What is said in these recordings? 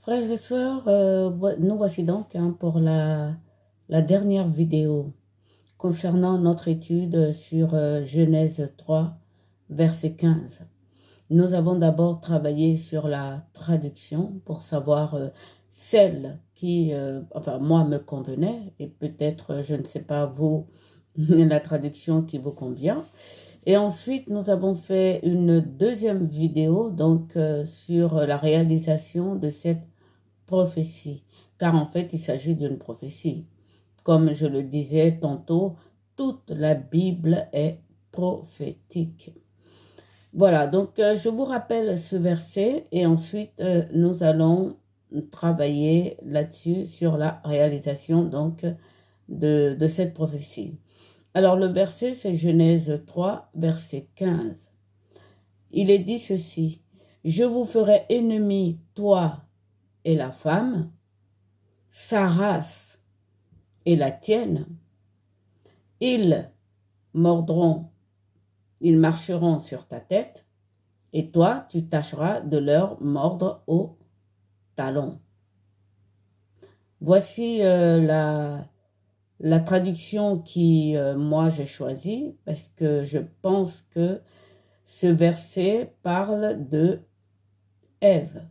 Frères et sœurs, nous voici donc pour la dernière vidéo concernant notre étude sur Genèse 3, verset 15. Nous avons d'abord travaillé sur la traduction pour savoir celle qui, enfin moi, me convenait et peut-être, je ne sais pas vous, la traduction qui vous convient. Et ensuite, nous avons fait une deuxième vidéo donc sur la réalisation de cette prophétie, car en fait, il s'agit d'une prophétie. Comme je le disais tantôt, toute la Bible est prophétique. Voilà, donc je vous rappelle ce verset et ensuite nous allons travailler là-dessus sur la réalisation donc de cette prophétie. Alors le verset, c'est Genèse 3, verset 15. Il est dit ceci: Je vous ferai ennemi, toi et la femme, sa race et la tienne. Ils mordront, ils marcheront sur ta tête, et toi, tu tâcheras de leur mordre au talon. Voici la traduction qui, moi, j'ai choisie, parce que je pense que ce verset parle de Ève.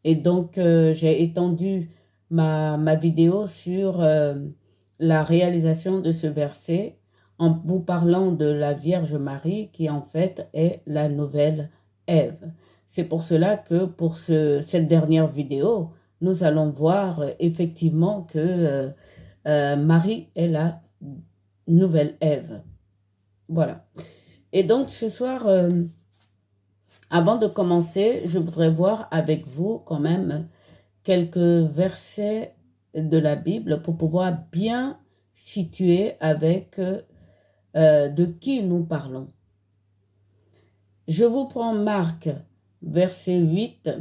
Et donc, j'ai étendu ma vidéo sur la réalisation de ce verset en vous parlant de la Vierge Marie qui en fait est la nouvelle Ève. C'est pour cela que pour cette dernière vidéo, nous allons voir effectivement que Marie est la nouvelle Ève. Voilà. Et donc ce soir, avant de commencer, je voudrais voir avec vous quand même quelques versets de la Bible pour pouvoir bien situer avec de qui nous parlons. Je vous prends Marc, verset 8,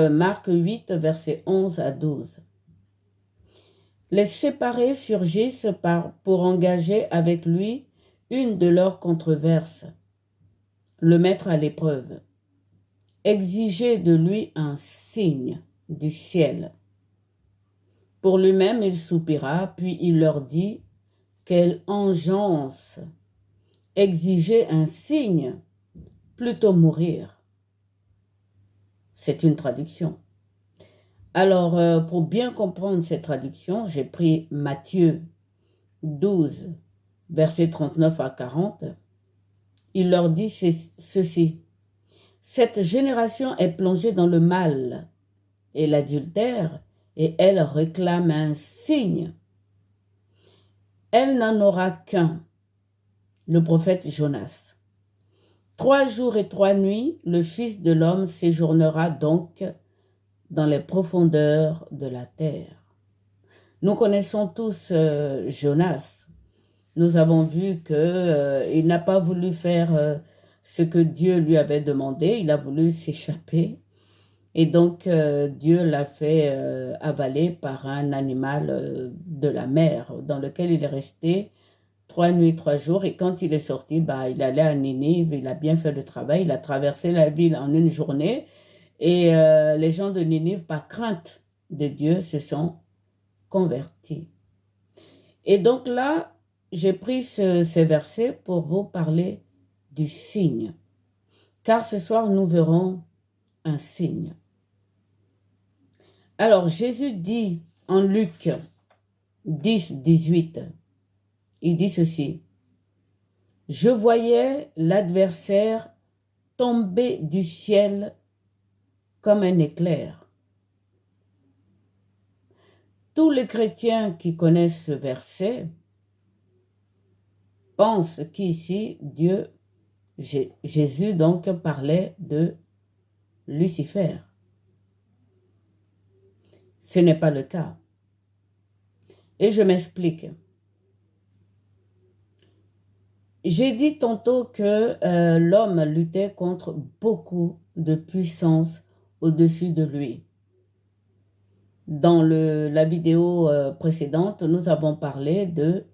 Marc 8, verset 11 à 12. Les séparés surgissent pour engager avec lui une de leurs controverses, le mettre à l'épreuve, exiger de lui un signe du ciel. Pour lui-même, il soupira, puis il leur dit: Quelle engeance! Exiger un signe, plutôt mourir. C'est une traduction. Alors, pour bien comprendre cette traduction, j'ai pris Matthieu 12, versets 39 à 40. Il leur dit ceci: Cette génération est plongée dans le mal et l'adultère, et elle réclame un signe. Elle n'en aura qu'un, le prophète Jonas. 3 jours et 3 nuits, le Fils de l'homme séjournera donc dans les profondeurs de la terre. Nous connaissons tous Jonas. Nous avons vu qu'il n'a pas voulu faire ce que Dieu lui avait demandé. Il a voulu s'échapper. Et donc, Dieu l'a fait avaler par un animal de la mer, dans lequel il est resté 3 nuits, 3 jours. Et quand il est sorti, il allait à Ninive, il a bien fait le travail, il a traversé la ville en une journée. Et les gens de Ninive, par crainte de Dieu, se sont convertis. Et donc là, j'ai pris ces versets pour vous parler du signe. Car ce soir, nous verrons un signe. Alors, Jésus dit en Luc 10, 18, il dit ceci: Je voyais l'adversaire tomber du ciel comme un éclair. Tous les chrétiens qui connaissent ce verset pensent qu'ici, Jésus donc parlait de Lucifer. Ce n'est pas le cas. Et je m'explique. J'ai dit tantôt que l'homme luttait contre beaucoup de puissance au-dessus de lui. Dans la vidéo précédente, nous avons parlé de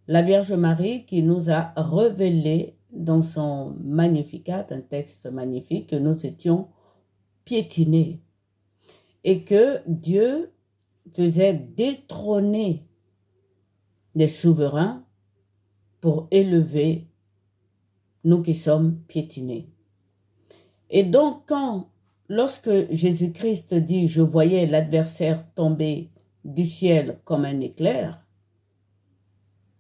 la Vierge Marie qui nous a révélé dans son Magnificat, un texte magnifique, que nous étions piétinés. et que Dieu faisait détrôner les souverains pour élever nous qui sommes piétinés. Et donc, lorsque Jésus-Christ dit « Je voyais l'adversaire tomber du ciel comme un éclair »,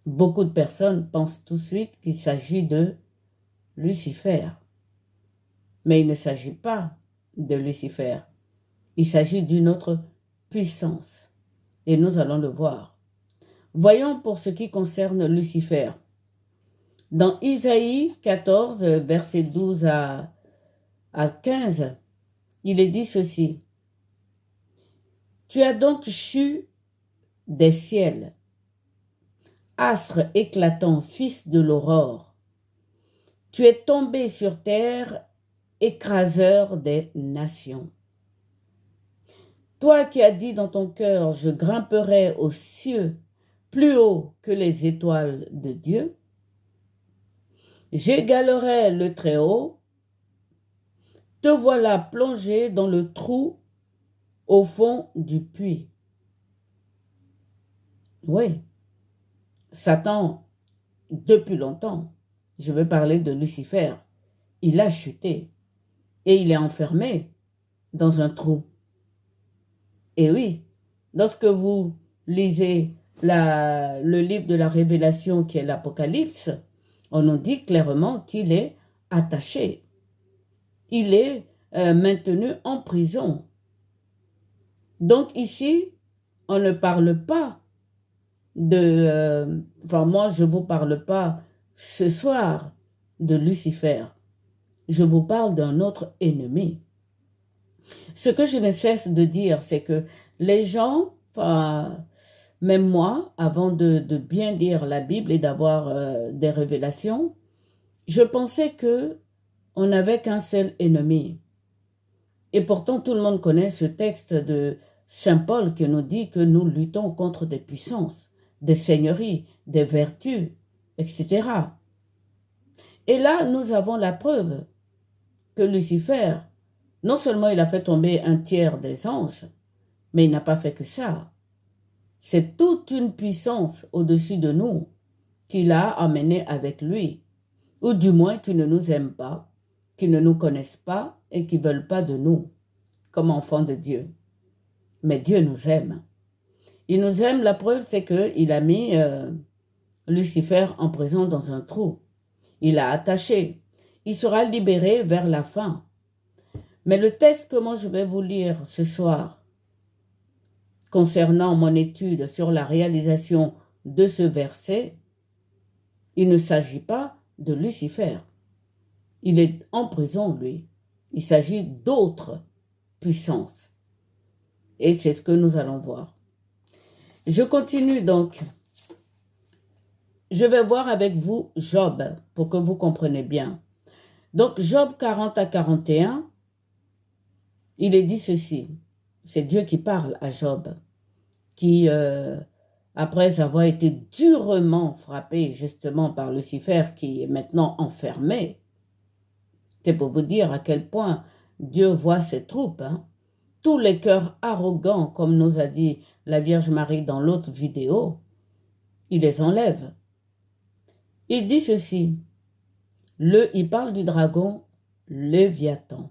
beaucoup de personnes pensent tout de suite qu'il s'agit de Lucifer. Mais il ne s'agit pas de Lucifer. Il s'agit d'une autre puissance. Et nous allons le voir. Voyons pour ce qui concerne Lucifer. Dans Isaïe 14, versets 12 à 15, il est dit ceci. « Tu as donc chu des ciels, astre éclatant, fils de l'aurore. Tu es tombé sur terre, écraseur des nations. Toi qui as dit dans ton cœur, je grimperai aux cieux, plus haut que les étoiles de Dieu. J'égalerai le Très-Haut. Te voilà plongé dans le trou au fond du puits. » Oui, Satan, depuis longtemps, je veux parler de Lucifer, il a chuté et il est enfermé dans un trou. Et oui, lorsque vous lisez le livre de la Révélation qui est l'Apocalypse, on nous dit clairement qu'il est attaché. Il est maintenu en prison. Donc ici, on ne parle pas moi je ne vous parle pas ce soir de Lucifer. Je vous parle d'un autre ennemi. Ce que je ne cesse de dire, c'est que les gens, même moi, avant de bien lire la Bible et d'avoir des révélations, je pensais que on n'avait qu'un seul ennemi. Et pourtant, tout le monde connaît ce texte de Saint Paul qui nous dit que nous luttons contre des puissances, des seigneuries, des vertus, etc. Et là, nous avons la preuve que Lucifer, non seulement il a fait tomber un tiers des anges, mais il n'a pas fait que ça. C'est toute une puissance au-dessus de nous qu'il a amené avec lui, ou du moins qui ne nous aiment pas, qui ne nous connaissent pas et qui ne veulent pas de nous, comme enfants de Dieu. Mais Dieu nous aime. Il nous aime, la preuve c'est qu'il a mis Lucifer en prison dans un trou. Il l'a attaché. Il sera libéré vers la fin. Mais le texte que moi je vais vous lire ce soir, concernant mon étude sur la réalisation de ce verset, il ne s'agit pas de Lucifer. Il est en prison, lui. Il s'agit d'autres puissances. Et c'est ce que nous allons voir. Je continue donc. Je vais voir avec vous Job, pour que vous compreniez bien. Donc, Job 40 à 41, il est dit ceci. C'est Dieu qui parle à Job, qui, après avoir été durement frappé justement par Lucifer, qui est maintenant enfermé, c'est pour vous dire à quel point Dieu voit ses troupes. Tous les cœurs arrogants, comme nous a dit la Vierge Marie dans l'autre vidéo, il les enlève. Il dit ceci, il parle du dragon Léviathan.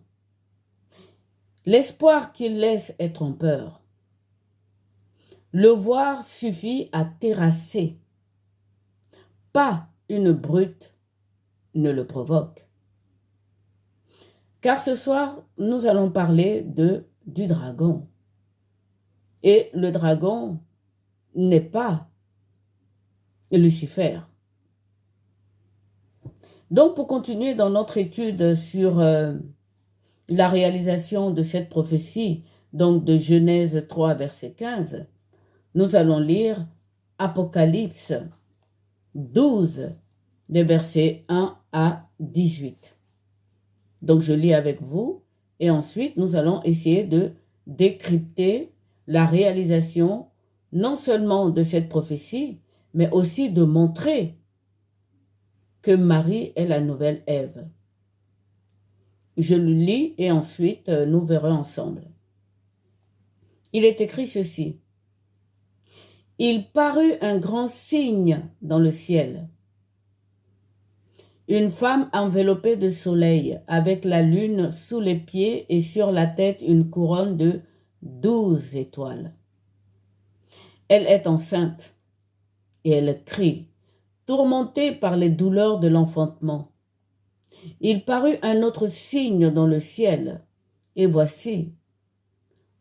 L'espoir qu'il laisse est trompeur. Le voir suffit à terrasser. Pas une brute ne le provoque. Car ce soir, nous allons parler du dragon. Et le dragon n'est pas Lucifer. Donc, pour continuer dans notre étude sur la réalisation de cette prophétie, donc de Genèse 3, verset 15, nous allons lire Apocalypse 12, des versets 1 à 18. Donc, je lis avec vous et ensuite, nous allons essayer de décrypter la réalisation non seulement de cette prophétie, mais aussi de montrer que Marie est la nouvelle Ève. Je le lis et ensuite nous verrons ensemble. il est écrit ceci. Il parut un grand signe dans le ciel. Une femme enveloppée de soleil, avec la lune sous les pieds et sur la tête une couronne de 12 étoiles. Elle est enceinte et elle crie, tourmentée par les douleurs de l'enfantement. Il parut un autre signe dans le ciel, et voici,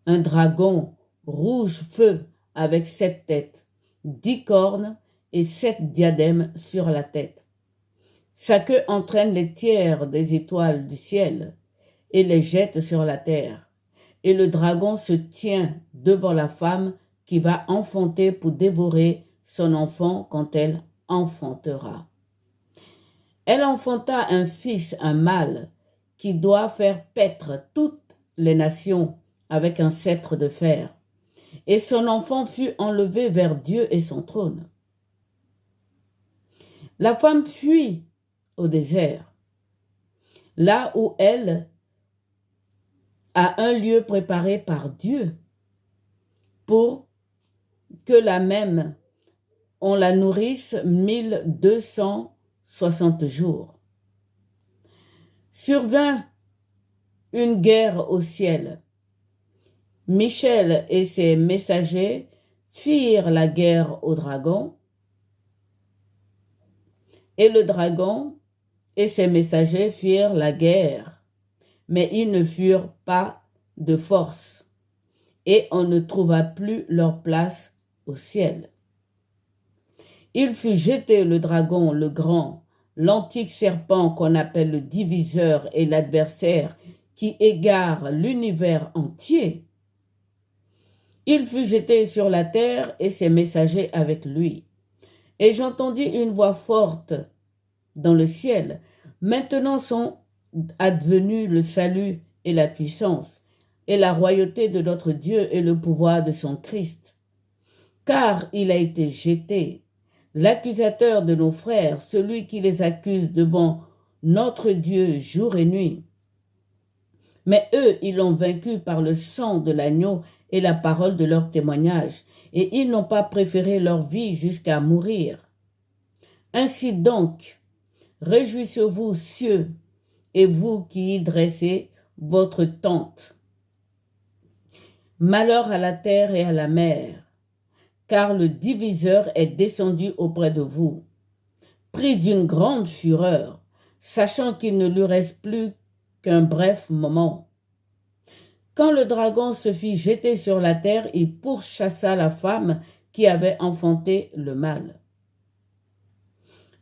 un dragon rouge feu avec 7 têtes, 10 cornes et 7 diadèmes sur la tête. Sa queue entraîne les tiers des étoiles du ciel et les jette sur la terre. Et le dragon se tient devant la femme qui va enfanter pour dévorer son enfant quand elle enfantera. Elle enfanta un fils, un mâle, qui doit faire paître toutes les nations avec un sceptre de fer. Et son enfant fut enlevé vers Dieu et son trône. La femme fuit au désert, là où elle a un lieu préparé par Dieu pour que la même on la nourrisse 1260 jours. Survint une guerre au ciel. Michel et ses messagers firent la guerre au dragon, et le dragon et ses messagers firent la guerre, mais ils ne furent pas de force, et on ne trouva plus leur place au ciel. Il fut jeté le dragon, le grand, l'antique serpent qu'on appelle le diviseur et l'adversaire qui égare l'univers entier. Il fut jeté sur la terre et ses messagers avec lui. Et j'entendis une voix forte dans le ciel. Maintenant sont advenus le salut et la puissance, et la royauté de notre Dieu et le pouvoir de son Christ. Car il a été jeté, l'accusateur de nos frères, celui qui les accuse devant notre Dieu jour et nuit. Mais eux, ils l'ont vaincu par le sang de l'agneau et la parole de leur témoignage, et ils n'ont pas préféré leur vie jusqu'à mourir. Ainsi donc, réjouissez-vous, cieux, et vous qui y dressez votre tente. Malheur à la terre et à la mer, car le diviseur est descendu auprès de vous, pris d'une grande fureur, sachant qu'il ne lui reste plus qu'un bref moment. Quand le dragon se fit jeter sur la terre, il pourchassa la femme qui avait enfanté le mâle.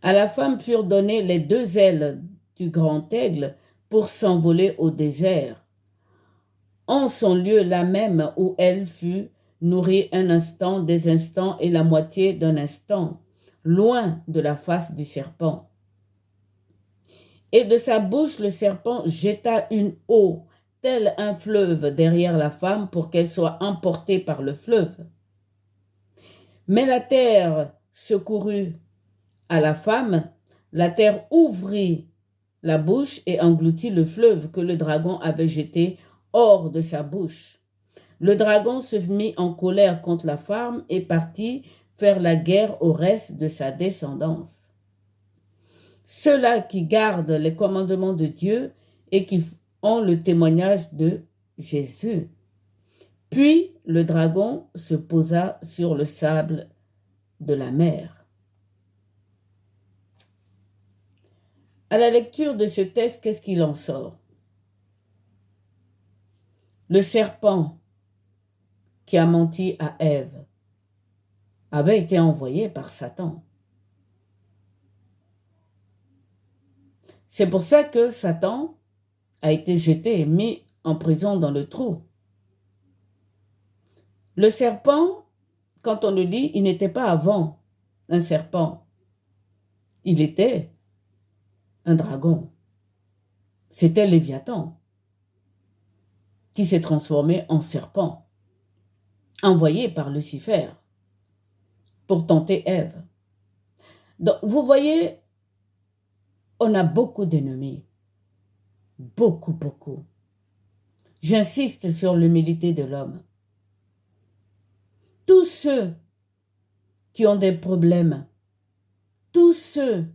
À la femme furent données les 2 ailes du grand aigle pour s'envoler au désert, en son lieu là même où elle fut nourrie un instant, des instants et la moitié d'un instant, loin de la face du serpent. Et de sa bouche le serpent jeta une eau, tel un fleuve derrière la femme pour qu'elle soit emportée par le fleuve. Mais la terre secourut à la femme, la terre ouvrit la bouche et engloutit le fleuve que le dragon avait jeté hors de sa bouche. Le dragon se mit en colère contre la femme et partit faire la guerre au reste de sa descendance. Ceux-là qui gardent les commandements de Dieu et qui ont le témoignage de Jésus. Puis le dragon se posa sur le sable de la mer. À la lecture de ce texte, qu'est-ce qu'il en sort? Le serpent qui a menti à Ève avait été envoyé par Satan. C'est pour ça que Satan a été jeté et mis en prison dans le trou. Le serpent, quand on le lit, il n'était pas avant un serpent. Il était un dragon. C'était Léviathan qui s'est transformé en serpent, envoyé par Lucifer pour tenter Ève. Donc, vous voyez, on a beaucoup d'ennemis. Beaucoup, beaucoup. J'insiste sur l'humilité de l'homme. ceux qui ont des problèmes, tous ceux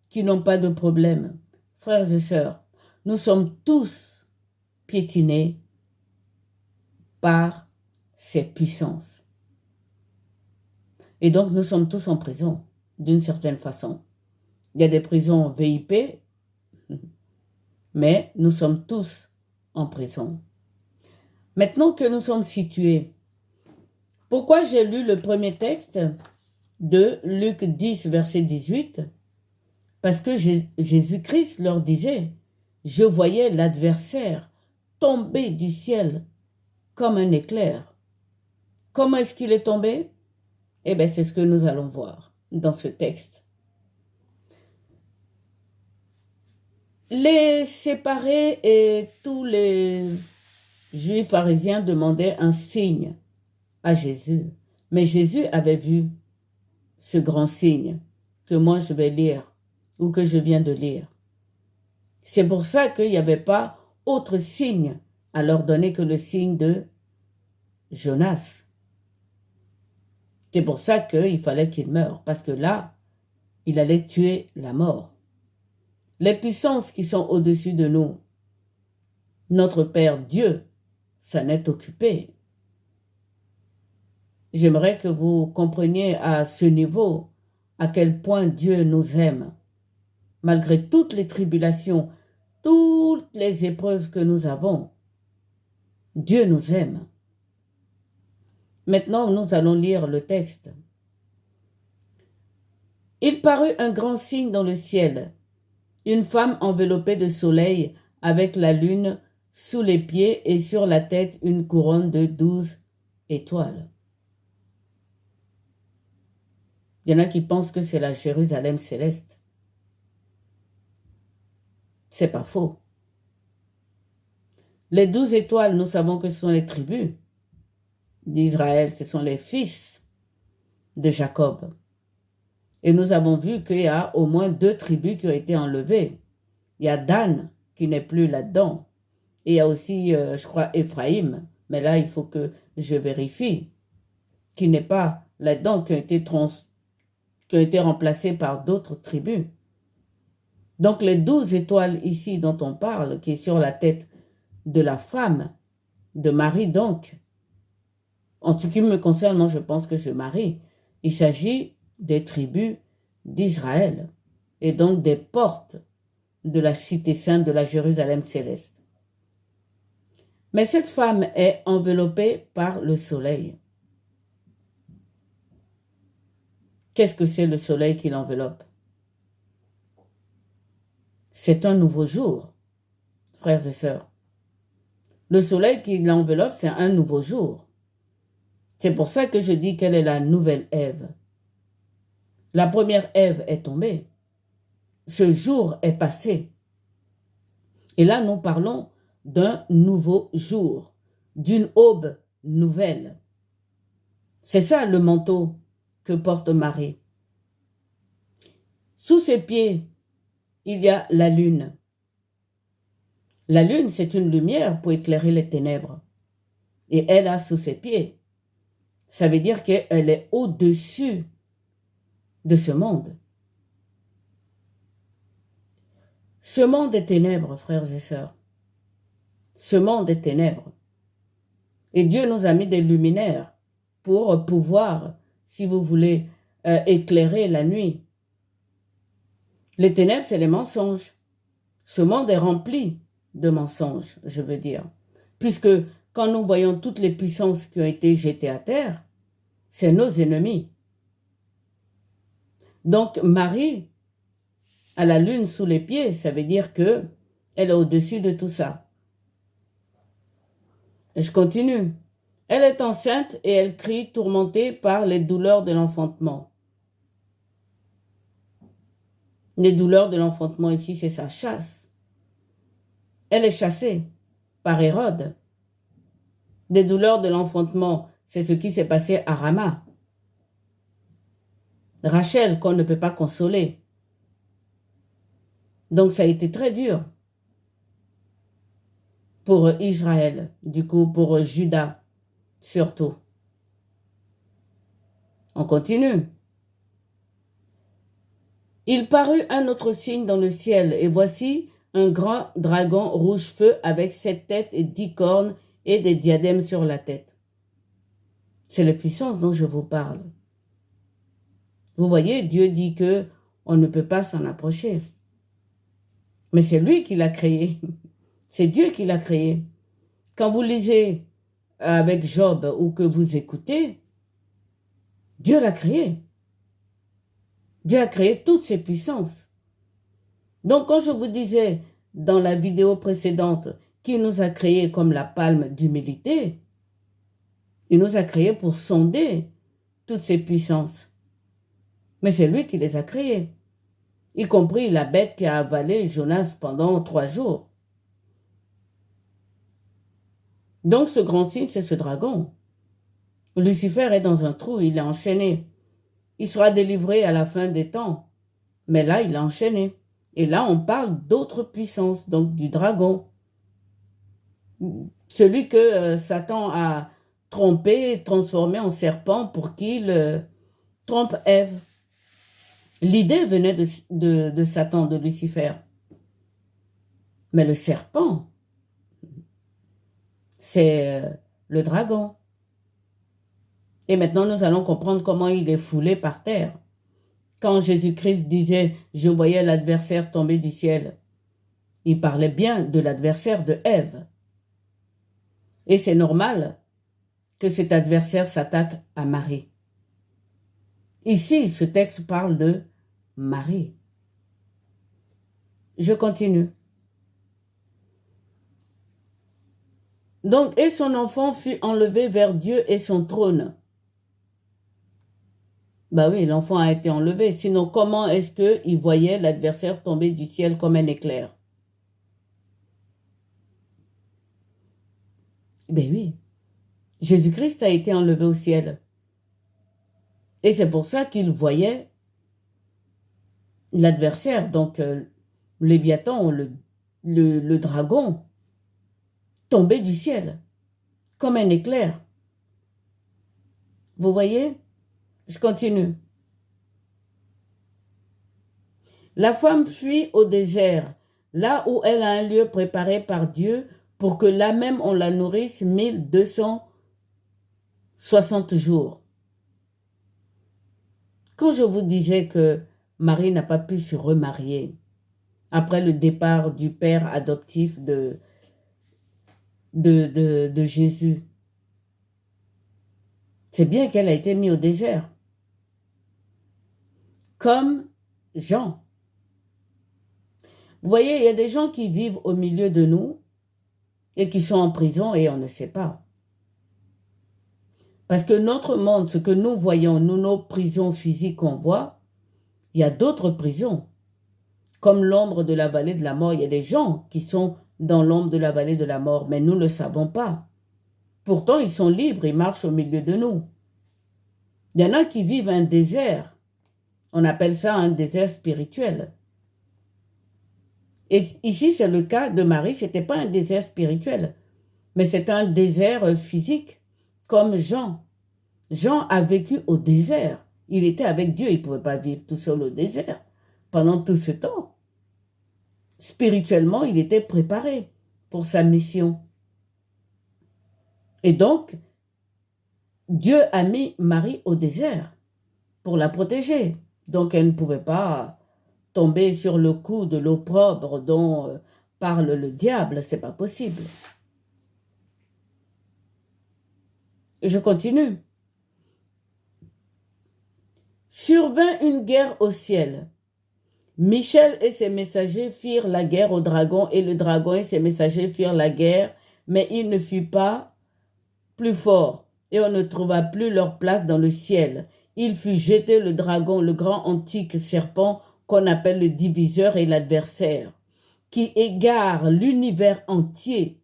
qui n'ont pas de problème, frères et sœurs, nous sommes tous piétinés par ces puissances. Et donc, nous sommes tous en prison, d'une certaine façon. Il y a des prisons VIP, mais nous sommes tous en prison. Maintenant que nous sommes situés, pourquoi j'ai lu le premier texte de Luc 10, verset 18? Parce que Jésus-Christ leur disait, je voyais l'adversaire tomber du ciel comme un éclair. Comment est-ce qu'il est tombé? Eh bien, c'est ce que nous allons voir dans ce texte. Les séparés et tous les Juifs pharisiens demandaient un signe à Jésus. Mais Jésus avait vu ce grand signe que moi je vais lire ou que je viens de lire. C'est pour ça qu'il n'y avait pas autre signe à leur donner que le signe de Jonas. C'est pour ça qu'il fallait qu'il meure, parce que là, il allait tuer la mort. Les puissances qui sont au-dessus de nous, notre Père Dieu s'en est occupé. J'aimerais que vous compreniez à ce niveau à quel point Dieu nous aime. Malgré toutes les tribulations, toutes les épreuves que nous avons, Dieu nous aime. Maintenant, nous allons lire le texte. Il parut un grand signe dans le ciel, une femme enveloppée de soleil avec la lune sous les pieds et sur la tête une couronne de 12 étoiles. Il y en a qui pensent que c'est la Jérusalem céleste. C'est pas faux. Les 12 étoiles, nous savons que ce sont les tribus d'Israël, ce sont les fils de Jacob. Et nous avons vu qu'il y a au moins 2 tribus qui ont été enlevées. Il y a Dan qui n'est plus là-dedans. Et il y a aussi, je crois, Éphraïm. Mais là, il faut que je vérifie. Qui n'est pas là-dedans, qui ont été remplacés par d'autres tribus. Donc les 12 étoiles ici dont on parle, qui est sur la tête de la femme, de Marie donc, en ce qui me concerne, moi je pense que c'est Marie. Il s'agit des tribus d'Israël et donc des portes de la cité sainte de la Jérusalem céleste. Mais cette femme est enveloppée par le soleil. Qu'est-ce que c'est le soleil qui l'enveloppe? C'est un nouveau jour, frères et sœurs. Le soleil qui l'enveloppe, c'est un nouveau jour. C'est pour ça que je dis qu'elle est la nouvelle Ève. La première Ève est tombée. Ce jour est passé. Et là, nous parlons d'un nouveau jour, d'une aube nouvelle. C'est ça le manteau que porte Marie. Sous ses pieds, il y a la lune. La lune, c'est une lumière pour éclairer les ténèbres. Et elle a sous ses pieds. Ça veut dire qu'elle est au-dessus de ce monde. Ce monde est ténèbres, frères et sœurs. Ce monde est ténèbres. Et Dieu nous a mis des luminaires pour pouvoir, si vous voulez, éclairer la nuit. Les ténèbres, c'est les mensonges. Ce monde est rempli de mensonges, je veux dire. Puisque quand nous voyons toutes les puissances qui ont été jetées à terre, c'est nos ennemis. Donc Marie a la lune sous les pieds, ça veut dire qu'elle est au-dessus de tout ça. Et je continue. Elle est enceinte et elle crie, tourmentée par les douleurs de l'enfantement. Les douleurs de l'enfantement ici, c'est sa chasse. Elle est chassée par Hérode. Des douleurs de l'enfantement, c'est ce qui s'est passé à Rama. Rachel, qu'on ne peut pas consoler. Donc ça a été très dur pour Israël, du coup pour Juda surtout. On continue. Il parut un autre signe dans le ciel, et voici un grand dragon rouge feu avec 7 têtes et 10 cornes et des diadèmes sur la tête. C'est la puissance dont je vous parle. Vous voyez, Dieu dit que on ne peut pas s'en approcher. Mais c'est lui qui l'a créé. C'est Dieu qui l'a créé. Quand vous lisez avec Job ou que vous écoutez, Dieu l'a créé. Dieu a créé toutes ces puissances. Donc quand je vous disais dans la vidéo précédente qu'il nous a créés comme la palme d'humilité, il nous a créés pour sonder toutes ces puissances. Mais c'est lui qui les a créées, y compris la bête qui a avalé Jonas pendant 3 jours. Donc ce grand signe, c'est ce dragon. Lucifer est dans un trou, il est enchaîné. Il sera délivré à la fin des temps. Mais là, il est enchaîné. Et là, on parle d'autres puissances, donc du dragon. Celui que Satan a trompé, transformé en serpent pour qu'il trompe Ève. L'idée venait de Satan, de Lucifer. Mais le serpent, c'est le dragon. Et maintenant, nous allons comprendre comment il est foulé par terre. Quand Jésus-Christ disait « Je voyais l'adversaire tomber du ciel », il parlait bien de l'adversaire de Ève. Et c'est normal que cet adversaire s'attaque à Marie. Ici, ce texte parle de Marie. Je continue. Donc, et son enfant fut enlevé vers Dieu et son trône. Bah oui, l'enfant a été enlevé. Sinon, comment est-ce qu'il voyait l'adversaire tomber du ciel comme un éclair? Ben oui, Jésus-Christ a été enlevé au ciel. Et c'est pour ça qu'il voyait l'adversaire, donc Léviathan, le dragon, tomber du ciel, comme un éclair. Vous voyez? Je continue. La femme fuit au désert, là où elle a un lieu préparé par Dieu pour que là même on la nourrisse 1260 jours. Quand je vous disais que Marie n'a pas pu se remarier après le départ du père adoptif de Jésus, c'est bien qu'elle a été mise au désert. Comme Jean. Vous voyez, il y a des gens qui vivent au milieu de nous et qui sont en prison et on ne sait pas. Parce que notre monde, ce que nous voyons, nous, nos prisons physiques qu'on voit, il y a d'autres prisons. Comme l'ombre de la vallée de la mort, il y a des gens qui sont dans l'ombre de la vallée de la mort, mais nous ne le savons pas. Pourtant, ils sont libres, ils marchent au milieu de nous. Il y en a qui vivent un désert. On appelle ça un désert spirituel. Et ici, c'est le cas de Marie, ce n'était pas un désert spirituel, mais c'est un désert physique, comme Jean. Jean a vécu au désert. Il était avec Dieu, il ne pouvait pas vivre tout seul au désert pendant tout ce temps. Spirituellement, il était préparé pour sa mission. Et donc, Dieu a mis Marie au désert pour la protéger. Donc, elle ne pouvait pas tomber sur le coup de l'opprobre dont parle le diable. C'est pas possible. Je continue. Survint une guerre au ciel. Michel et ses messagers firent la guerre au dragon, et le dragon et ses messagers firent la guerre, mais il ne fut pas plus fort, et on ne trouva plus leur place dans le ciel. Il fut jeté le dragon, le grand antique serpent qu'on appelle le diviseur et l'adversaire, qui égare l'univers entier.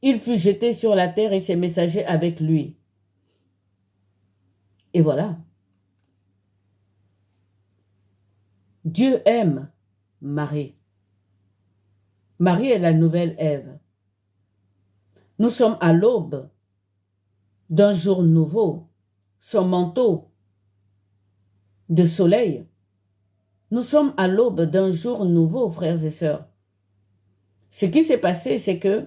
Il fut jeté sur la terre et ses messagers avec lui. Et voilà. Dieu aime Marie. Marie est la nouvelle Ève. Nous sommes à l'aube d'un jour nouveau. Son manteau de soleil. Nous sommes à l'aube d'un jour nouveau, frères et sœurs. Ce qui s'est passé, c'est que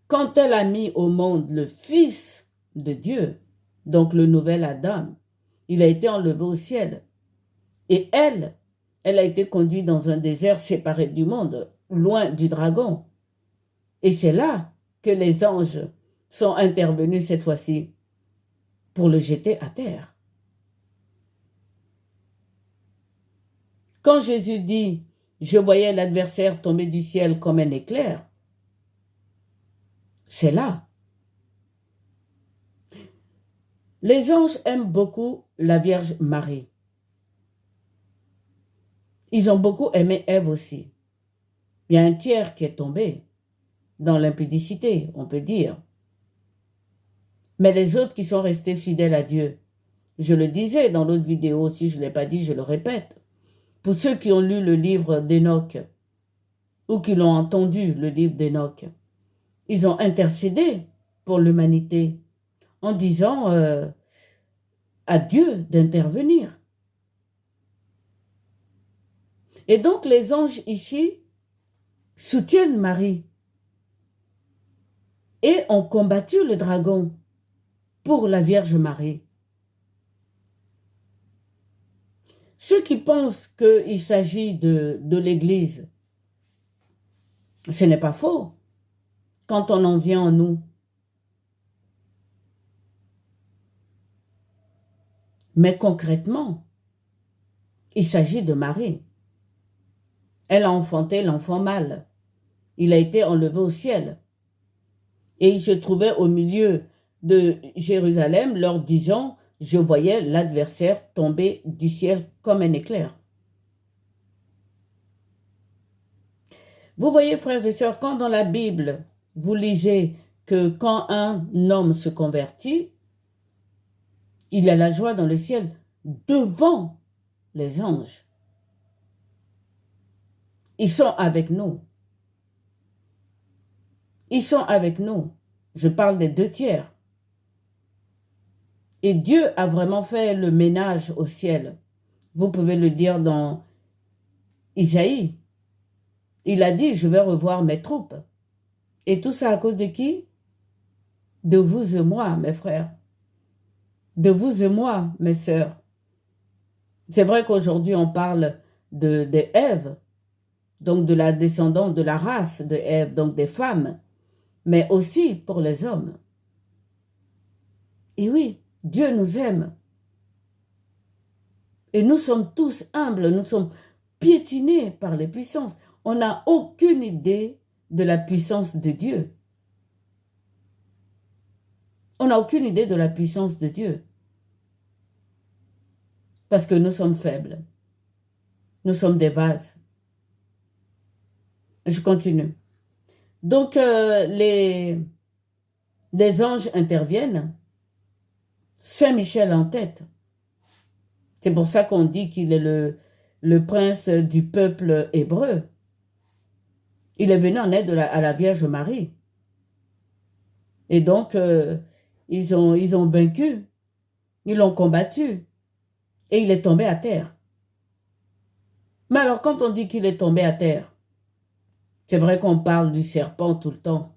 quand elle a mis au monde le Fils de Dieu, donc le nouvel Adam, il a été enlevé au ciel. Et elle a été conduite dans un désert séparé du monde, loin du dragon. Et c'est là que les anges sont intervenus cette fois-ci pour le jeter à terre. Quand Jésus dit « Je voyais l'adversaire tomber du ciel comme un éclair », c'est là. Les anges aiment beaucoup la Vierge Marie. Ils ont beaucoup aimé Ève aussi. Il y a un tiers qui est tombé dans l'impudicité, on peut dire. Mais les autres qui sont restés fidèles à Dieu, je le disais dans l'autre vidéo, si je ne l'ai pas dit, je le répète. Pour ceux qui ont lu le livre d'Enoch, ou qui l'ont entendu, le livre d'Enoch, ils ont intercédé pour l'humanité en disant à Dieu d'intervenir. Et donc les anges ici soutiennent Marie et ont combattu le dragon pour la Vierge Marie. Ceux qui pensent qu'il s'agit de l'Église, ce n'est pas faux quand on en vient en nous. Mais concrètement, il s'agit de Marie. Elle a enfanté l'enfant mâle. Il a été enlevé au ciel. Et il se trouvait au milieu de Jérusalem, leur disant « Je voyais l'adversaire tomber du ciel comme un éclair. » Vous voyez, frères et sœurs, quand dans la Bible, vous lisez que quand un homme se convertit, il a la joie dans le ciel devant les anges. Ils sont avec nous. Ils sont avec nous. Je parle des 2/3. Et Dieu a vraiment fait le ménage au ciel. Vous pouvez le dire dans Isaïe. Il a dit, je vais revoir mes troupes. Et tout ça à cause de qui? De vous et moi, mes frères. De vous et moi, mes sœurs. C'est vrai qu'aujourd'hui, on parle de Ève, donc de la descendante de la race de Ève, donc des femmes, mais aussi pour les hommes. Et oui, Dieu nous aime. Et nous sommes tous humbles, nous sommes piétinés par les puissances. On n'a aucune idée de la puissance de Dieu. On n'a aucune idée de la puissance de Dieu. Parce que nous sommes faibles. Nous sommes des vases. Je continue. Donc, les anges interviennent. Saint Michel en tête. C'est pour ça qu'on dit qu'il est le prince du peuple hébreu. Il est venu en aide à la Vierge Marie. Et donc, ils ont vaincu. Ils l'ont combattu. Et il est tombé à terre. Mais alors, quand on dit qu'il est tombé à terre, c'est vrai qu'on parle du serpent tout le temps.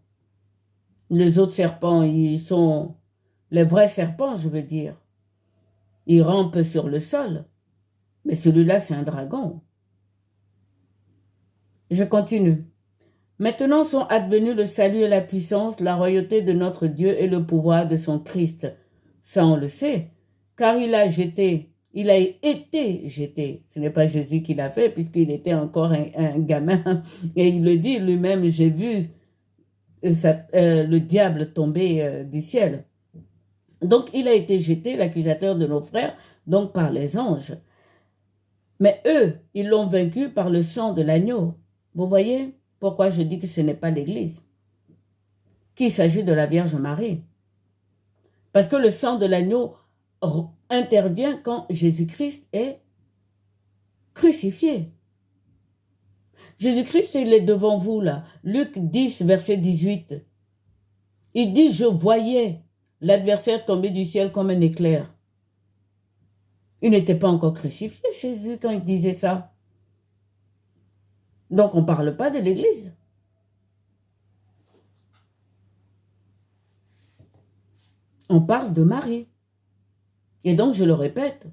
Les autres serpents, ils sont les vrais serpents, je veux dire. Ils rampent sur le sol. Mais celui-là, c'est un dragon. Je continue. Maintenant sont advenus le salut et la puissance, la royauté de notre Dieu et le pouvoir de son Christ. Ça, on le sait, car il a été jeté. Ce n'est pas Jésus qui l'a fait, puisqu'il était encore un gamin. Et il le dit lui-même, j'ai vu le diable tomber du ciel. Donc, il a été jeté, l'accusateur de nos frères, donc par les anges. Mais eux, ils l'ont vaincu par le sang de l'agneau. Vous voyez pourquoi je dis que ce n'est pas l'Église, qu'il s'agit de la Vierge Marie. Parce que le sang de l'agneau intervient quand Jésus-Christ est crucifié. Jésus-Christ, il est devant vous là. Luc 10, verset 18. Il dit, je voyais l'adversaire tomber du ciel comme un éclair. Il n'était pas encore crucifié, Jésus, quand il disait ça. Donc, on ne parle pas de l'Église. On parle de Marie. Et donc, je le répète,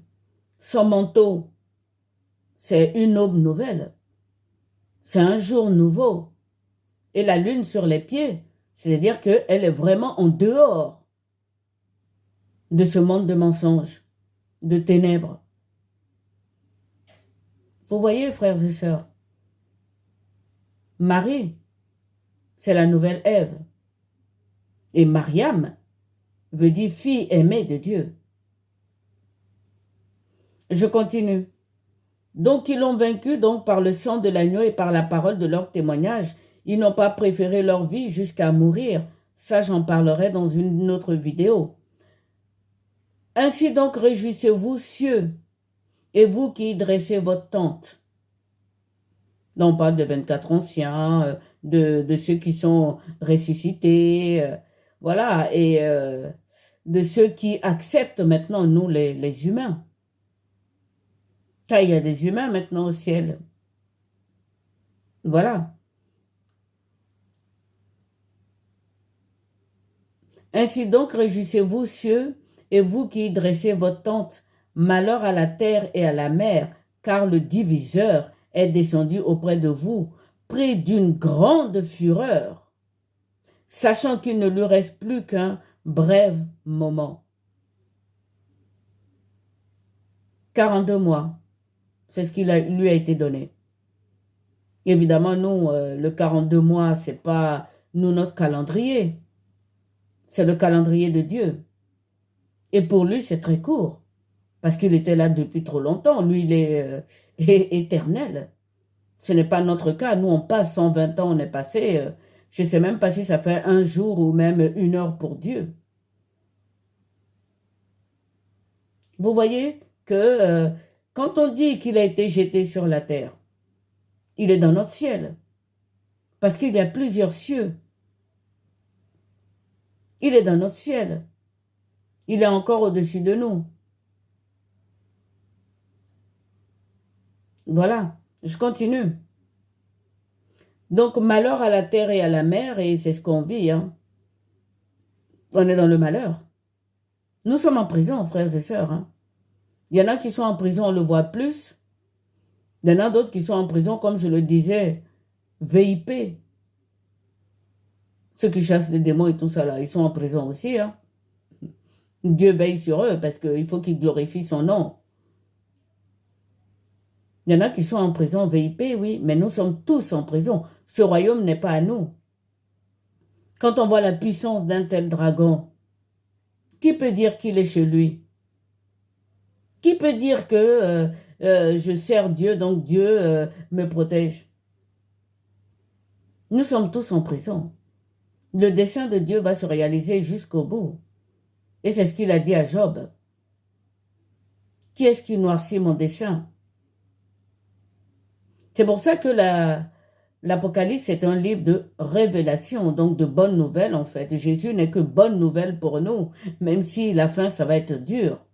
son manteau, c'est une aube nouvelle. C'est un jour nouveau. Et la lune sur les pieds, c'est-à-dire qu'elle est vraiment en dehors de ce monde de mensonges, de ténèbres. Vous voyez, frères et sœurs, Marie, c'est la nouvelle Ève. Et Mariam veut dire fille aimée de Dieu. Je continue. Donc ils l'ont vaincu donc par le sang de l'agneau et par la parole de leur témoignage. Ils n'ont pas préféré leur vie jusqu'à mourir. Ça, j'en parlerai dans une autre vidéo. Ainsi donc réjouissez-vous, cieux, et vous qui dressez votre tente. Donc on parle de 24 anciens, de ceux qui sont ressuscités, voilà, et de ceux qui acceptent maintenant, nous, les humains. Car il y a des humains maintenant au ciel. Voilà. Ainsi donc, réjouissez-vous, cieux, et vous qui dressez votre tente. Malheur à la terre et à la mer, car le diviseur est descendu auprès de vous, pris d'une grande fureur, sachant qu'il ne lui reste plus qu'un bref moment. 42 mois, c'est ce qui lui a été donné. Évidemment, nous, le 42 mois, c'est pas nous notre calendrier. C'est le calendrier de Dieu. Et pour lui, c'est très court. Parce qu'il était là depuis trop longtemps. Lui, il est éternel. Ce n'est pas notre cas. Nous, on passe 120 ans, on est passé. Je ne sais même pas si ça fait un jour ou même une heure pour Dieu. Vous voyez que quand on dit qu'il a été jeté sur la terre, il est dans notre ciel. Parce qu'il y a plusieurs cieux. Il est dans notre ciel. Il est encore au-dessus de nous. Voilà, je continue. Donc, malheur à la terre et à la mer, et c'est ce qu'on vit. Hein. On est dans le malheur. Nous sommes en prison, frères et sœurs. Hein. Il y en a qui sont en prison, on le voit plus. Il y en a d'autres qui sont en prison, comme je le disais, VIP. Ceux qui chassent les démons et tout ça, là, ils sont en prison aussi. Hein. Dieu veille sur eux parce qu'il faut qu'ils glorifient son nom. Il y en a qui sont en prison VIP, oui, mais nous sommes tous en prison. Ce royaume n'est pas à nous. Quand on voit la puissance d'un tel dragon, qui peut dire qu'il est chez lui? Qui peut dire que je sers Dieu, donc Dieu me protège? Nous sommes tous en prison. Le dessein de Dieu va se réaliser jusqu'au bout. Et c'est ce qu'il a dit à Job. Qui est-ce qui noircit mon dessein? C'est pour ça que l'Apocalypse est un livre de révélation, donc de bonnes nouvelles en fait. Jésus n'est que bonne nouvelle pour nous, même si la fin, ça va être dur.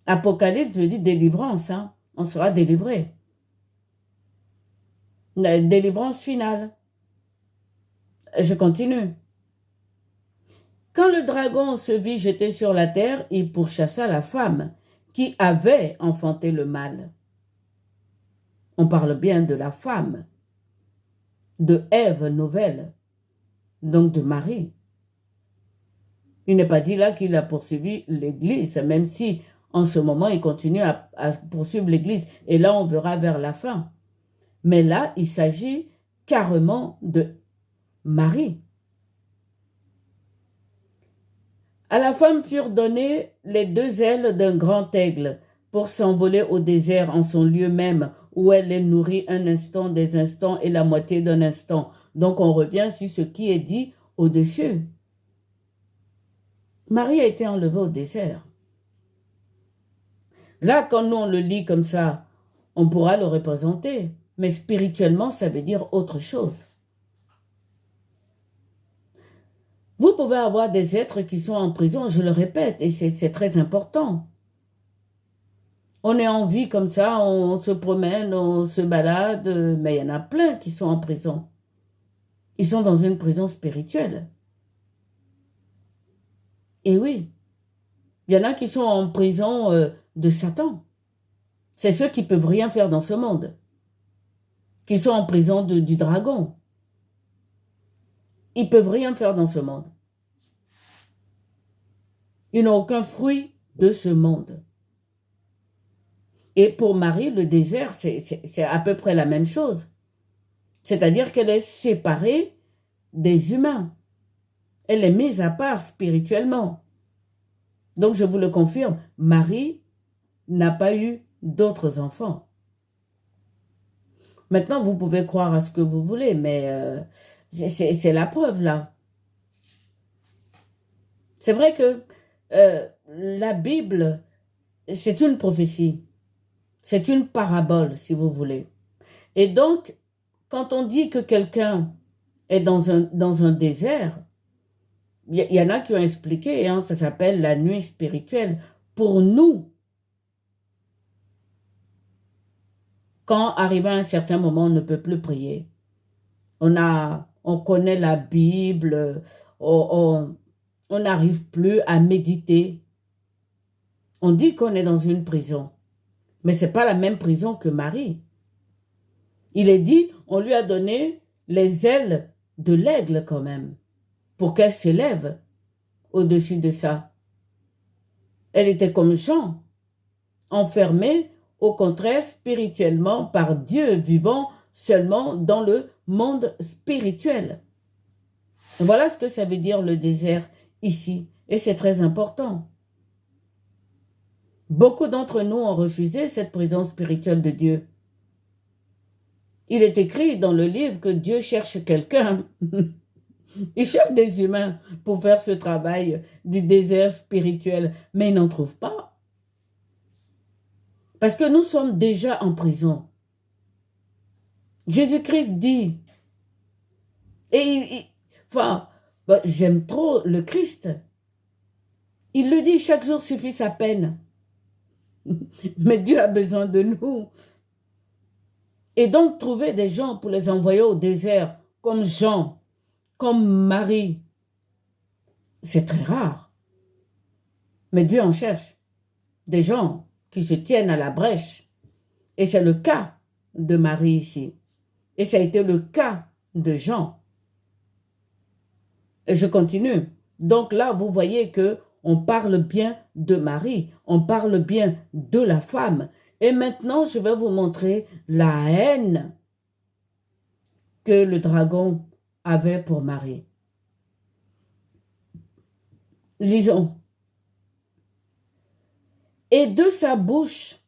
Apocalypse, je dis délivrance, hein. On sera délivré. La délivrance finale. Je continue. Quand le dragon se vit jeté sur la terre, il pourchassa la femme qui avait enfanté le mâle. On parle bien de la femme, de Ève nouvelle, donc de Marie. Il n'est pas dit là qu'il a poursuivi l'Église, même si en ce moment il continue à poursuivre l'Église. Et là, on verra vers la fin. Mais là, il s'agit carrément de Marie. À la femme furent données les 2 ailes d'un grand aigle pour s'envoler au désert en son lieu même, où elle est nourrie un instant, des instants et la moitié d'un instant. Donc on revient sur ce qui est dit au-dessus. Marie a été enlevée au désert. Là, quand nous on le lit comme ça, on pourra le représenter. Mais spirituellement, ça veut dire autre chose. Vous pouvez avoir des êtres qui sont en prison, je le répète, et c'est très important. On est en vie comme ça, on se promène, on se balade, mais il y en a plein qui sont en prison. Ils sont dans une prison spirituelle. Et oui, il y en a qui sont en prison de Satan. C'est ceux qui peuvent rien faire dans ce monde, qui sont en prison du dragon. Ils peuvent rien faire dans ce monde. Ils n'ont aucun fruit de ce monde. Et pour Marie, le désert, c'est à peu près la même chose. C'est-à-dire qu'elle est séparée des humains. Elle est mise à part spirituellement. Donc, je vous le confirme, Marie n'a pas eu d'autres enfants. Maintenant, vous pouvez croire à ce que vous voulez, mais c'est la preuve, là. C'est vrai que la Bible, c'est une prophétie. C'est une parabole, si vous voulez. Et donc, quand on dit que quelqu'un est dans un désert, il y en a qui ont expliqué, hein, ça s'appelle la nuit spirituelle. Pour nous, quand arrivé à un certain moment, on ne peut plus prier. On connaît la Bible, on n'arrive plus à méditer. On dit qu'on est dans une prison, mais ce n'est pas la même prison que Marie. Il est dit, on lui a donné les ailes de l'aigle quand même, pour qu'elle s'élève au-dessus de ça. Elle était comme Jean, enfermée au contraire spirituellement par Dieu, vivant seulement dans le monde spirituel. Voilà ce que ça veut dire le désert ici, et c'est très important. Beaucoup d'entre nous ont refusé cette présence spirituelle de Dieu. Il est écrit dans le livre que Dieu cherche quelqu'un. Il cherche des humains pour faire ce travail du désert spirituel, mais il n'en trouve pas. Parce que nous sommes déjà en prison. Jésus-Christ dit, j'aime trop le Christ. Il le dit, chaque jour suffit sa peine. Mais Dieu a besoin de nous. Et donc, trouver des gens pour les envoyer au désert, comme Jean, comme Marie, c'est très rare. Mais Dieu en cherche des gens qui se tiennent à la brèche. Et c'est le cas de Marie ici. Et ça a été le cas de Jean. Et je continue. Donc là, vous voyez que on parle bien de Marie, on parle bien de la femme. Et maintenant, je vais vous montrer la haine que le dragon avait pour Marie. Lisons. Et de sa bouche,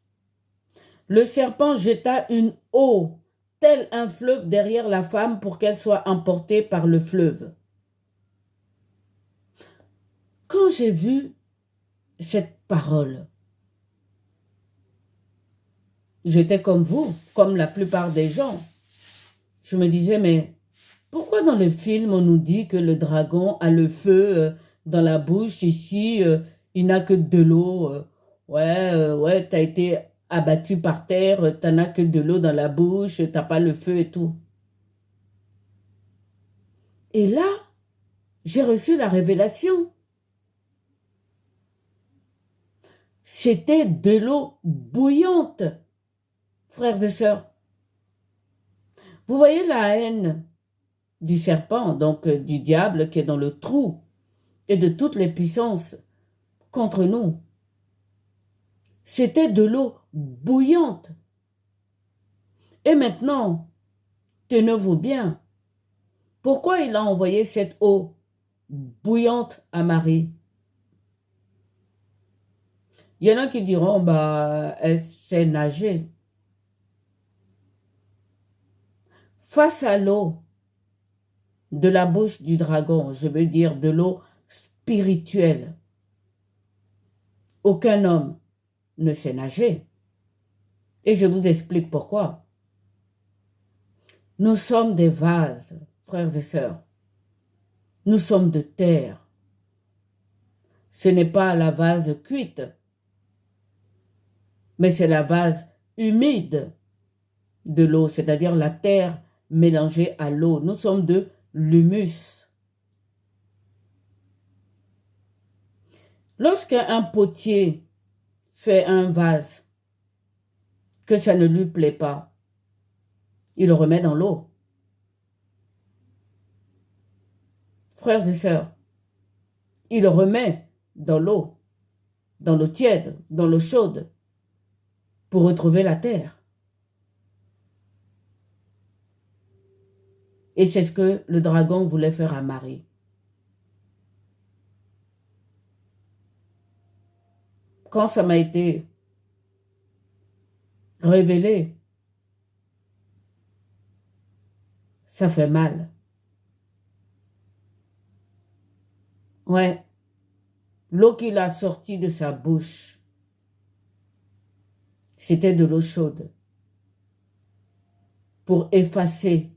le serpent jeta une eau, tel un fleuve derrière la femme pour qu'elle soit emportée par le fleuve. Quand j'ai vu cette parole, j'étais comme vous, comme la plupart des gens. Je me disais, mais pourquoi dans les films on nous dit que le dragon a le feu dans la bouche, ici il n'a que de l'eau, ouais, t'as été abattu par terre, t'en as que de l'eau dans la bouche, t'as pas le feu et tout. Et là, j'ai reçu la révélation. C'était de l'eau bouillante, frères et sœurs. Vous voyez la haine du serpent, donc du diable qui est dans le trou, et de toutes les puissances contre nous. C'était de l'eau bouillante. Et maintenant, tenez-vous bien. Pourquoi il a envoyé cette eau bouillante à Marie? Il y en a qui diront, elle sait nager. Face à l'eau de la bouche du dragon, je veux dire de l'eau spirituelle, aucun homme ne sait nager. Et je vous explique pourquoi. Nous sommes des vases, frères et sœurs. Nous sommes de terre. Ce n'est pas la vase cuite. mais c'est la vase humide de l'eau, c'est-à-dire la terre mélangée à l'eau. Nous sommes de l'humus. Lorsqu'un potier fait un vase, que ça ne lui plaît pas, il le remet dans l'eau. Frères et sœurs, il le remet dans l'eau tiède, dans l'eau chaude, pour retrouver la terre. Et c'est ce que le dragon voulait faire à Marie. Quand ça m'a été révélé, ça fait mal. Ouais, l'eau qu'il a sortie de sa bouche, c'était de l'eau chaude pour effacer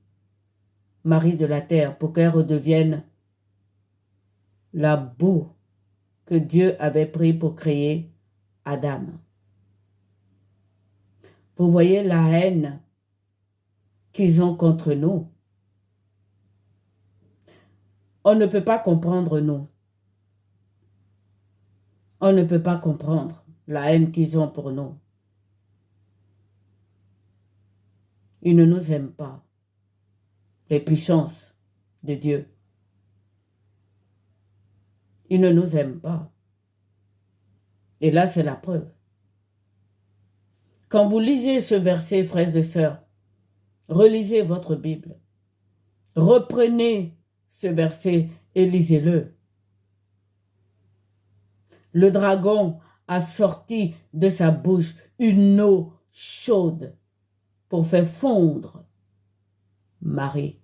Marie de la terre, pour qu'elle redevienne la boue que Dieu avait pris pour créer Adam. Vous voyez la haine qu'ils ont contre nous. On ne peut pas comprendre nous. On ne peut pas comprendre la haine qu'ils ont pour nous. Ils ne nous aiment pas. Les puissances de Dieu. Ils ne nous aiment pas. Et là, c'est la preuve. Quand vous lisez ce verset, frères et sœurs, relisez votre Bible. Reprenez ce verset et lisez-le. Le dragon a sorti de sa bouche une eau chaude pour faire fondre Marie.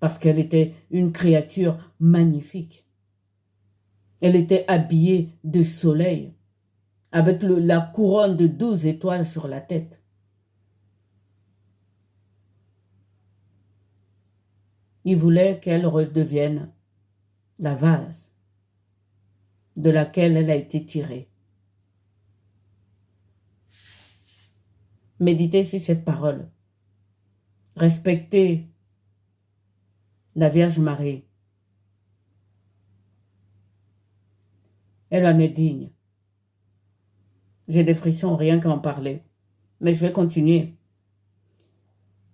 Parce qu'elle était une créature magnifique. Elle était habillée de soleil, avec la couronne de 12 étoiles sur la tête. Il voulait qu'elle redevienne la vase de laquelle elle a été tirée. Méditez sur cette parole. Respectez la Vierge Marie. Elle en est digne. J'ai des frissons rien qu'à en parler. Mais je vais continuer.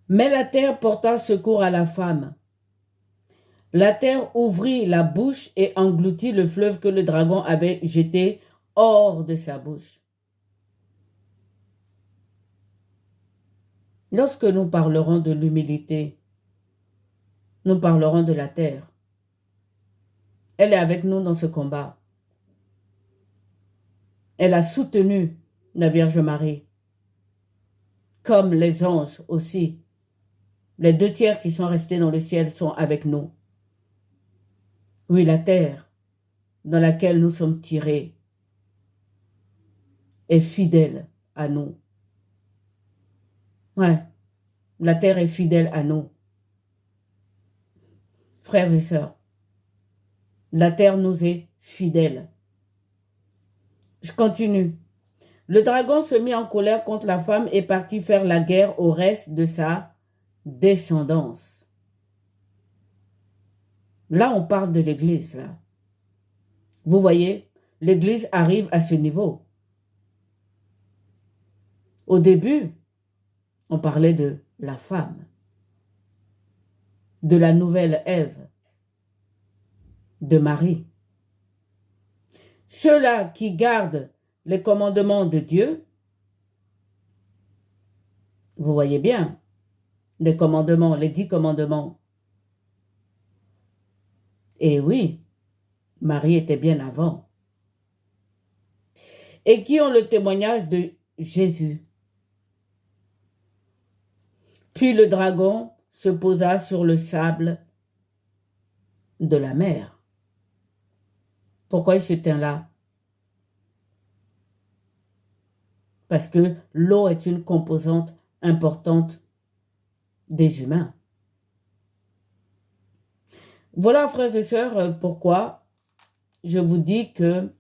Mais la terre porta secours à la femme. La terre ouvrit la bouche et engloutit le fleuve que le dragon avait jeté hors de sa bouche. Lorsque nous parlerons de l'humilité, nous parlerons de la terre. Elle est avec nous dans ce combat. Elle a soutenu la Vierge Marie, comme les anges aussi. Les 2 tiers qui sont restés dans le ciel sont avec nous. Oui, la terre dans laquelle nous sommes tirés est fidèle à nous. Ouais, la terre est fidèle à nous. Frères et sœurs, la terre nous est fidèle. Je continue. Le dragon se mit en colère contre la femme et partit faire la guerre au reste de sa descendance. Là, on parle de l'Église, là. Vous voyez, l'Église arrive à ce niveau. Au début, on parlait de la femme, de la nouvelle Ève, de Marie. Ceux-là qui gardent les commandements de Dieu, vous voyez bien, les commandements, les 10 commandements. Et oui, Marie était bien avant. Et qui ont le témoignage de Jésus. Puis le dragon se posa sur le sable de la mer. Pourquoi il se tient là? Parce que l'eau est une composante importante des humains. Voilà, frères et sœurs, pourquoi je vous dis que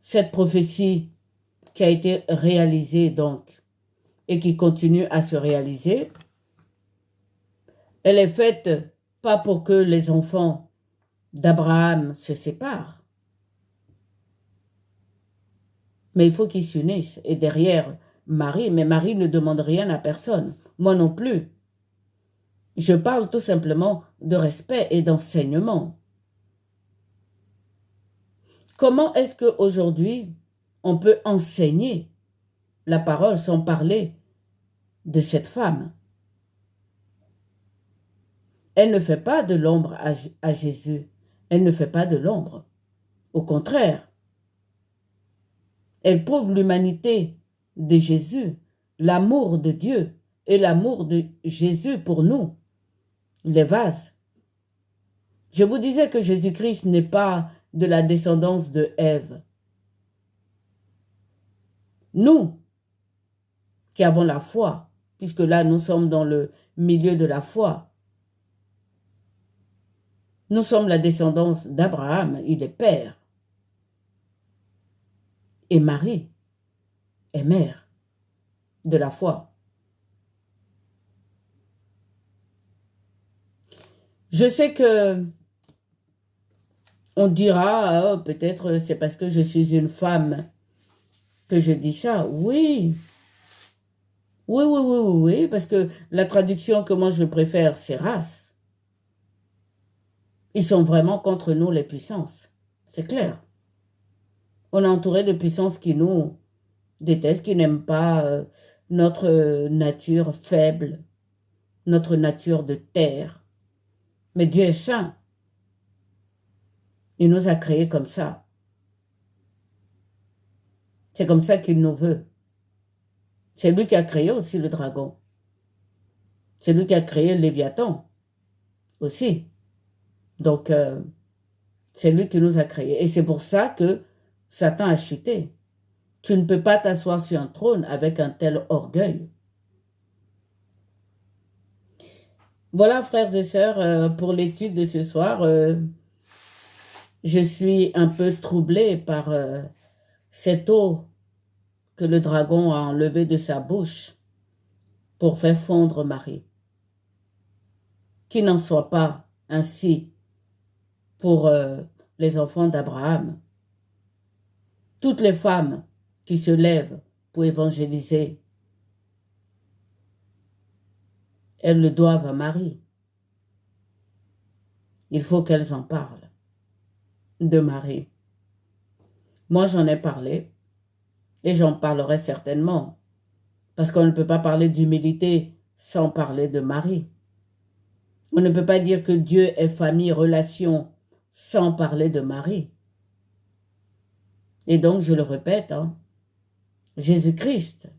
cette prophétie qui a été réalisée donc et qui continue à se réaliser, elle est faite pas pour que les enfants d'Abraham se séparent, mais il faut qu'ils s'unissent. Et derrière Marie, mais Marie ne demande rien à personne, moi non plus. Je parle tout simplement de respect et d'enseignement. Comment est-ce qu'aujourd'hui, on peut enseigner la parole sans parler de cette femme? Elle ne fait pas de l'ombre à Jésus. Elle ne fait pas de l'ombre. Au contraire, elle prouve l'humanité de Jésus, l'amour de Dieu et l'amour de Jésus pour nous, les vases. Je vous disais que Jésus-Christ n'est pas de la descendance de Ève. Nous, qui avons la foi, puisque là nous sommes dans le milieu de la foi, nous sommes la descendance d'Abraham, il est père, et Marie est mère de la foi. Je sais que on dira, oh, peut-être c'est parce que je suis une femme que je dis ça. Oui. Oui, oui, oui, oui, oui, parce que la traduction que moi je préfère, c'est race. Ils sont vraiment contre nous, les puissances. C'est clair. On est entouré de puissances qui nous détestent, qui n'aiment pas notre nature faible, notre nature de terre. Mais Dieu est saint. Il nous a créés comme ça. C'est comme ça qu'il nous veut. C'est lui qui a créé aussi le dragon. C'est lui qui a créé le Léviathan aussi. Donc, c'est lui qui nous a créés. Et c'est pour ça que Satan a chuté. Tu ne peux pas t'asseoir sur un trône avec un tel orgueil. Voilà, frères et sœurs, pour l'étude de ce soir, je suis un peu troublée par cette eau que le dragon a enlevée de sa bouche pour faire fondre Marie. Qu'il n'en soit pas ainsi pour les enfants d'Abraham. Toutes les femmes qui se lèvent pour évangéliser, elles le doivent à Marie. Il faut qu'elles en parlent de Marie. Moi, j'en ai parlé et j'en parlerai certainement parce qu'on ne peut pas parler d'humilité sans parler de Marie. On ne peut pas dire que Dieu est famille, relation sans parler de Marie. Et donc, je le répète, Jésus-Christ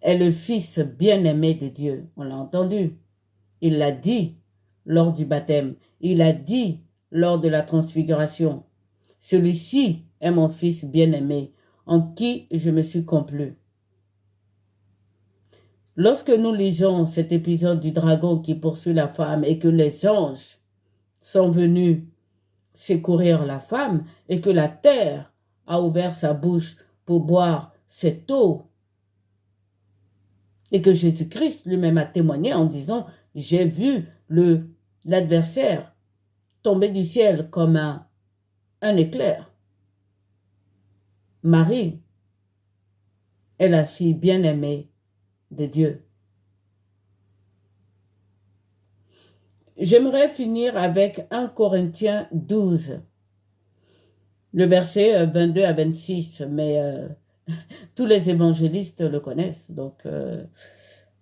est le Fils bien-aimé de Dieu. On l'a entendu. Il l'a dit lors du baptême. Il a dit lors de la transfiguration. Celui-ci est mon Fils bien-aimé, en qui je me suis complu. Lorsque nous lisons cet épisode du dragon qui poursuit la femme et que les anges sont venus secourir la femme et que la terre a ouvert sa bouche pour boire cette eau et que Jésus-Christ lui-même a témoigné en disant « J'ai vu l'adversaire tomber du ciel comme un éclair ». Marie est la fille bien-aimée de Dieu. J'aimerais finir avec 1 Corinthiens 12, le verset 22 à 26, mais tous les évangélistes le connaissent. Donc,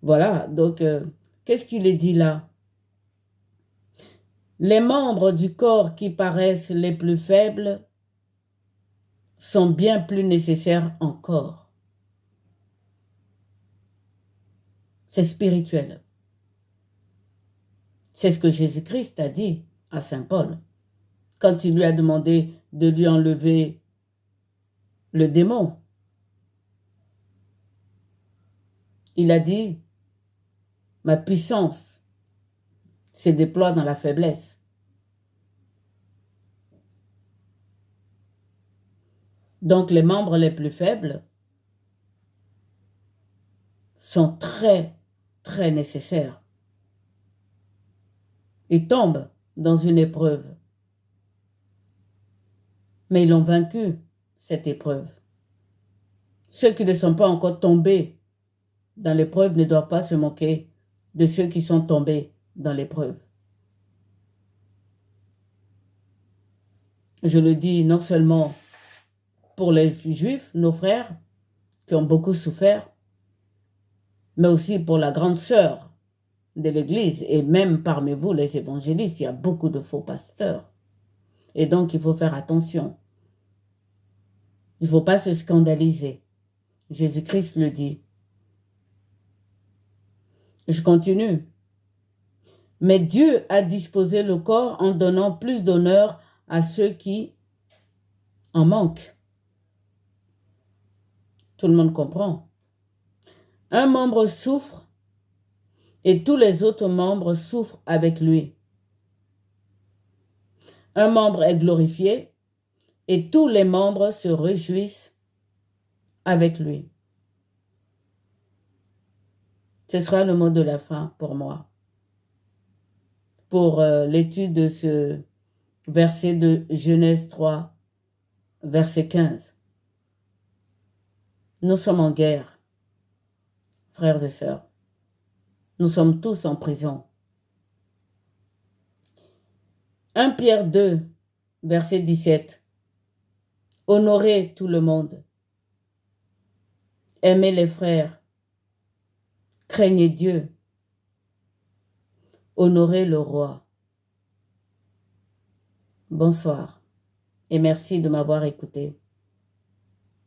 voilà. Donc, qu'est-ce qu'il est dit là? Les membres du corps qui paraissent les plus faibles sont bien plus nécessaires encore. C'est spirituel. C'est ce que Jésus-Christ a dit à Saint Paul quand il lui a demandé de lui enlever le démon. Il a dit, ma puissance se déploie dans la faiblesse. Donc les membres les plus faibles sont très, très nécessaires. Ils tombent dans une épreuve, mais ils ont vaincu cette épreuve. Ceux qui ne sont pas encore tombés dans l'épreuve ne doivent pas se moquer de ceux qui sont tombés dans l'épreuve. Je le dis non seulement pour les Juifs, nos frères, qui ont beaucoup souffert, mais aussi pour la grande sœur de l'Église, et même parmi vous, les évangélistes, il y a beaucoup de faux pasteurs. Et donc, il faut faire attention. Il ne faut pas se scandaliser. Jésus-Christ le dit. Je continue. Mais Dieu a disposé le corps en donnant plus d'honneur à ceux qui en manquent. Tout le monde comprend. Un membre souffre et tous les autres membres souffrent avec lui. Un membre est glorifié et tous les membres se réjouissent avec lui. Ce sera le mot de la fin pour moi. Pour l'étude de ce verset de Genèse 3, verset 15. Nous sommes en guerre, frères et sœurs. Nous sommes tous en prison. 1 Pierre 2, verset 17. Honorez tout le monde. Aimez les frères. Craignez Dieu. Honorez le roi. Bonsoir et merci de m'avoir écouté.